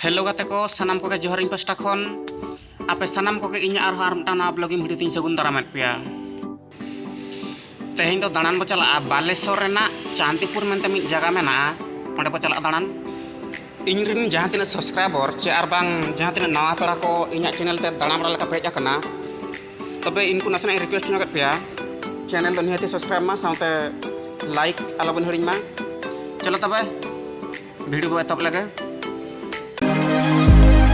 Hello गाते को सानाम को जोहर इन पास्टा खन आपे सानाम को इन आर मटाना ब्लॉगिंग भिडियो तीन सगुन दारामेद पेया तेहें दो दालान बो चला बालेश्वर रेना चांदीपुर मेनते मिद जगह मेना ओंडे बो चला दालान इन रिन जहां तिना सब्सक्राइबर चे आर बांग जहां तिना नवा पेड़ा को इना चैनल ते दाना बरा लेका पेज आकना तबे इनको नासना रिक्वेस्ट नगत पेया चैनल दो निहाती सब्सक्राइब मा साउते लाइक आलाबन हरिन मा चलो तबे वीडियो को एतब लगे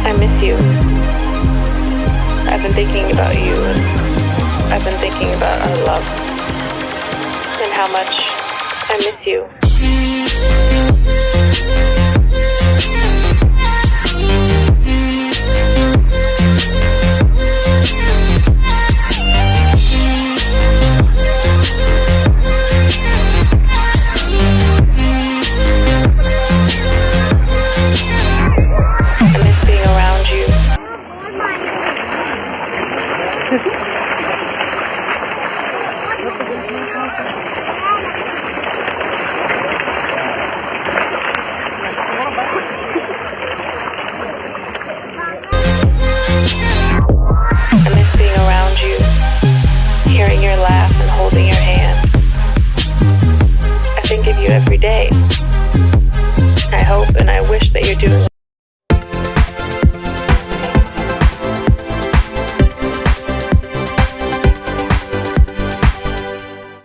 I miss you. I've been thinking about you. I've been thinking about our love and how much I miss you. Hearing your laugh and holding your hand. I think of you every day. I hope and I wish that you're doing